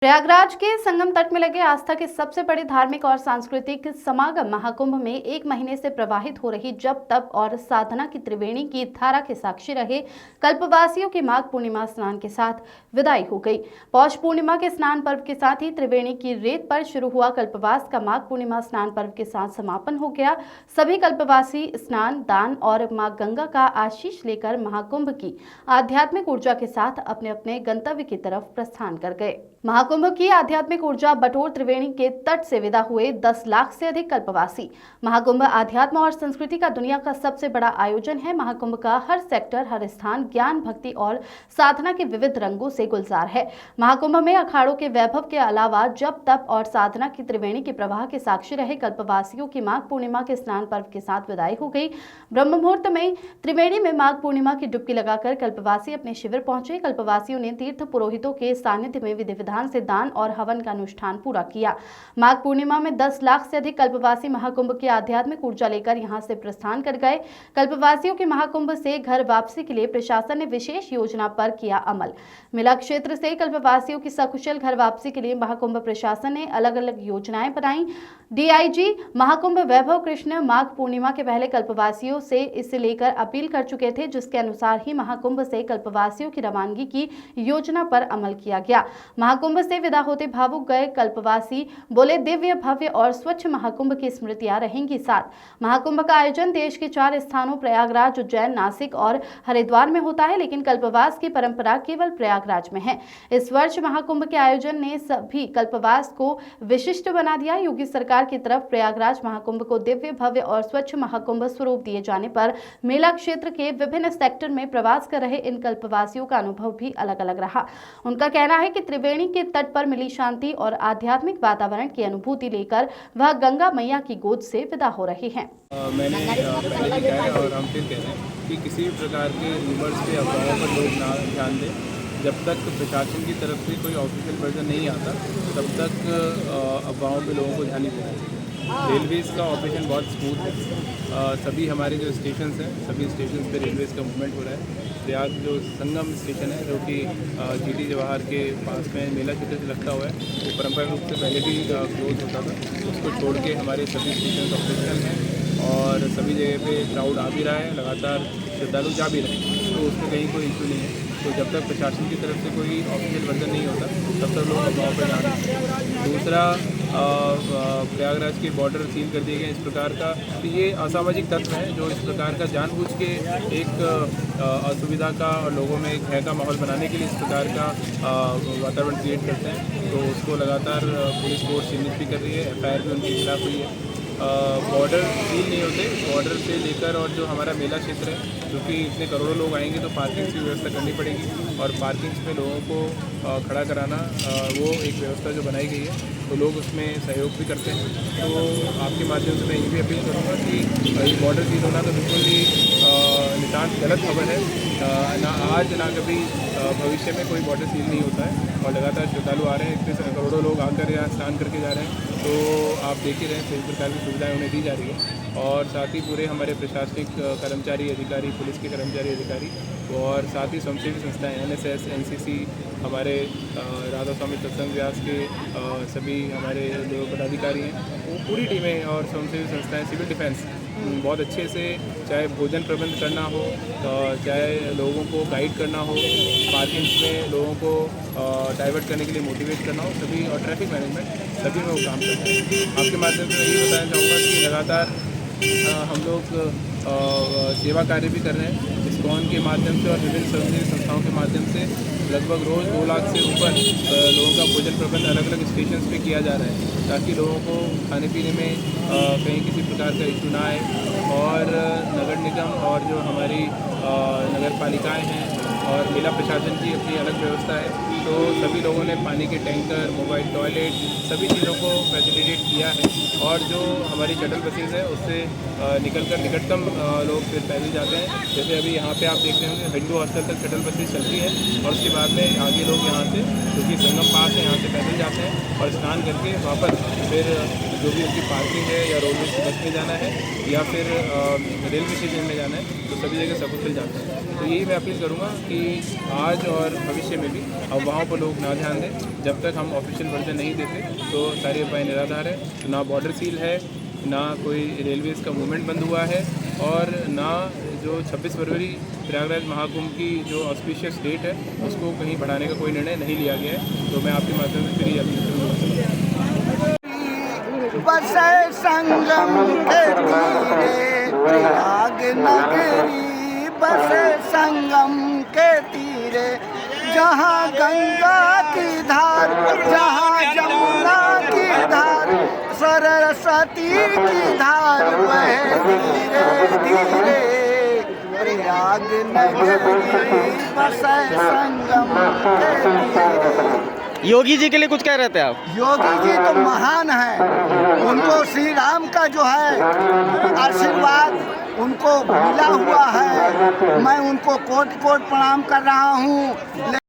प्रयागराज के संगम तट में लगे आस्था के सबसे बड़े धार्मिक और सांस्कृतिक समागम महाकुंभ में एक महीने से प्रवाहित हो रही जप तप और साधना की त्रिवेणी की धारा के साक्षी रहे कल्पवासियों की माघ पूर्णिमा स्नान के साथ विदाई हो गई। पौष पूर्णिमा के स्नान पर्व के साथ ही त्रिवेणी की रेत पर शुरू हुआ कल्पवास का माघ पूर्णिमा स्नान पर्व के साथ समापन हो गया। सभी कल्पवासी स्नान दान और मां गंगा का आशीष लेकर महाकुंभ की आध्यात्मिक ऊर्जा के साथ अपने अपने गंतव्य की तरफ प्रस्थान कर गए। महाकुंभ की आध्यात्मिक ऊर्जा बटोर त्रिवेणी के तट से विदा हुए 10 लाख से अधिक कल्पवासी। महाकुंभ अध्यात्म और संस्कृति का दुनिया का सबसे बड़ा आयोजन है। महाकुंभ का हर सेक्टर, हर स्थान ज्ञान, भक्ति और साधना के विविध रंगों से गुलजार है। महाकुंभ में अखाड़ों के वैभव के अलावा जप तप और साधना की त्रिवेणी के प्रवाह के साक्षी रहे कल्पवासियों की माघ पूर्णिमा के स्नान पर्व के साथ विदाई हो गई। ब्रह्म मुहूर्त में त्रिवेणी में माघ पूर्णिमा की डुबकी लगाकर कल्पवासी अपने शिविर पहुंचे। कल्पवासियों ने तीर्थ पुरोहितों के सानिध्य में विधि विधान से दान और हवन का अनुष्ठान पूरा किया। माघ पूर्णिमा में 10 लाख से अधिक कल्पवासी महाकुंभ की आध्यात्मिक ऊर्जा लेकर यहां से प्रस्थान कर गए। कल्पवासियों के महाकुंभ से घर वापसी के लिए प्रशासन ने विशेष योजना पर किया अमल। मेला क्षेत्र से कल्पवासियों की सकुशल घर वापसी के लिए महाकुंभ प्रशासन ने अलग अलग योजनाएं बनाई। डीआईजी महाकुंभ वैभव कृष्ण माघ पूर्णिमा के पहले कल्पवासियों से इसे लेकर अपील कर चुके थे, जिसके अनुसार ही महाकुंभ से कल्पवासियों की रवानगी की योजना पर अमल किया गया। महाकुंभ से विदा होते भावुक गए कल्पवासी बोले, दिव्य भव्य और स्वच्छ महाकुंभ की स्मृतियां रहेंगी साथ। महाकुंभ का आयोजन देश के 4 स्थानों प्रयागराज, उज्जैन, नासिक और हरिद्वार में होता है, लेकिन कल्पवास की परंपरा केवल प्रयागराज में है। इस वर्ष महाकुंभ के आयोजन ने सभी कल्पवास को विशिष्ट बना दिया। योगी सरकार की तरफ प्रयागराज महाकुंभ को दिव्य भव्य और स्वच्छ महाकुंभ स्वरूप दिए जाने पर मेला क्षेत्र के विभिन्न सेक्टर में प्रवास कर रहे इन कल्पवासियों का अनुभव भी अलग अलग रहा। उनका कहना है कि त्रिवेणी के तट पर मिली शांति और आध्यात्मिक वातावरण की अनुभूति लेकर वह गंगा मैया की गोद से विदा हो रहे हैं। मैंने पहले भी कहा है और हम फिर कह रहे हैं कि किसी भी प्रकार के रूमर्स पे अफवाहों पर लोग ना ध्यान दें। जब तक प्रशासन की तरफ से कोई ऑफिशियल वर्जन नहीं आता तब तक अफवाहों पे लोगों को ध्यान नहीं देना चाहिए। रेलवेज़ का ऑपरेशन बहुत स्मूथ है। सभी हमारे जो स्टेशन हैं सभी स्टेशन पे रेलवेज़ का मूवमेंट हो रहा है। प्रयाग जो संगम स्टेशन है जो कि जीटी जवाहर के पास में मेला क्षेत्र से लगता हुआ है, वो परंपरागत रूप से पहले भी क्लोज होता था। उसको छोड़ के हमारे सभी स्टेशन ऑपरेशनल हैं और सभी जगह पे क्राउड आ भी रहा है, लगातार श्रद्धालु जा भी रहे हैं, तो उसमें कहीं कोई इशू नहीं है। तो जब तक प्रशासन की तरफ से कोई ऑफिशियल वर्जन नहीं होता तब तक लोग अफवाहों पर ध्यान दें। दूसरा, प्रयागराज के बॉर्डर सील कर दिए गए इस प्रकार का, तो ये असामाजिक तत्व है जो इस प्रकार का जानबूझ के एक असुविधा का और लोगों में एक भय का माहौल बनाने के लिए इस प्रकार का वातावरण क्रिएट करते हैं। तो उसको लगातार पुलिस फोर्स चिन्हित भी कर रही है, एफआईआर भी उनके खिलाफ हुई है। बॉर्डर सील नहीं होते, बॉर्डर से लेकर और जो हमारा मेला क्षेत्र है क्योंकि इतने करोड़ों लोग आएंगे तो पार्किंग की व्यवस्था करनी पड़ेगी और पार्किंग्स में लोगों को खड़ा कराना वो एक व्यवस्था जो बनाई गई है, तो लोग उसमें सहयोग भी करते हैं। तो आपके माध्यम से मैं ये भी अपील करूँगा कि ये बॉर्डर सील होना तो बिल्कुल ही नितांत गलत खबर है। ना आज ना कभी भविष्य में कोई बॉर्डर सील नहीं होता है और लगातार श्रद्धालु आ रहे हैं, इतने करोड़ों लोग आकर यहाँ स्नान करके जा रहे हैं। तो आप देख ही रहे हैं सभी प्रकार की सुविधाएं उन्हें दी जा रही है और साथ ही पूरे हमारे प्रशासनिक कर्मचारी अधिकारी, पुलिस के कर्मचारी अधिकारी और साथ ही स्वयंसेवी संस्थाएं एनएसएस, एनसीसी, हमारे राधा स्वामी सत्संग व्यास के सभी हमारे जो पदाधिकारी हैं वो पूरी टीमें और स्वयंसेवी संस्थाएं, सिविल डिफेंस बहुत अच्छे से, चाहे भोजन प्रबंध करना हो, चाहे लोगों को गाइड करना हो, पार्किंग्स में लोगों को डाइवर्ट करने के लिए मोटिवेट करना हो, सभी और ट्रैफिक मैनेजमेंट सभी में वो काम करते हैं। आपके माध्यम से मैं ये बताना चाहूँगा कि लगातार हम लोग सेवा कार्य भी कर रहे हैं इस्कॉन के माध्यम से और विभिन्न स्वयंसेवी संस्थाओं के माध्यम से। लगभग रोज़ 2 लाख से ऊपर लोगों का भोजन प्रबंध अलग अलग स्टेशन पे किया जा रहा है ताकि लोगों को खाने पीने में कहीं किसी प्रकार का इशू ना आए। और नगर निगम और जो हमारी नगर पालिकाएँ हैं और मेला प्रशासन की अपनी अलग व्यवस्था है, तो सभी लोगों ने पानी के टैंकर, मोबाइल टॉयलेट सभी चीज़ों को फैसिलिटेट किया है। और जो हमारी शटल बसेज है उससे निकलकर निकटतम लोग फिर पैदल जाते हैं। जैसे अभी यहाँ पे आप देख रहे होंगे हिंदू हॉस्टल तक शटल बसेज चलती है और उसके बाद में आगे लोग यहाँ से, क्योंकि संगम पास है, यहाँ से पैदल जाते हैं। और स्नान करके वापस फिर जो भी उनकी पार्किंग है या रोडवेज की बस में जाना है या फिर रेलवे स्टेशन में जाना है, तो सभी जगह सकुशल जाते हैं। तो यही मैं अपील करूँगा कि आज और भविष्य में भी अब वहाँ पर लोग ना ध्यान दें। जब तक हम ऑफिशियल वर्जन नहीं देते तो सारे उपाय निराधार है। तो ना बॉर्डर सील है, ना कोई रेलवेज़ का मूवमेंट बंद हुआ है और ना जो 26 फरवरी प्रयागराज महाकुंभ की जो ऑस्पिशियस डेट है उसको कहीं बढ़ाने का कोई निर्णय नहीं लिया गया है। तो मैं आपके माध्यम से फिर ये अपील करूँगा। बसे संगम के तीरे प्रयाग नगरी, बसे संगम के तीरे जहाँ गंगा की धार, जहाँ जमुना की धार, सरस्वती की धार बहे धीरे धीरे प्रयाग नगरी, बसे संगम के तीरे। योगी जी के लिए कुछ कह रहे थे आप? योगी जी तो महान है, उनको श्री राम का जो है आशीर्वाद उनको मिला हुआ है। मैं उनको कोट कोट प्रणाम कर रहा हूँ।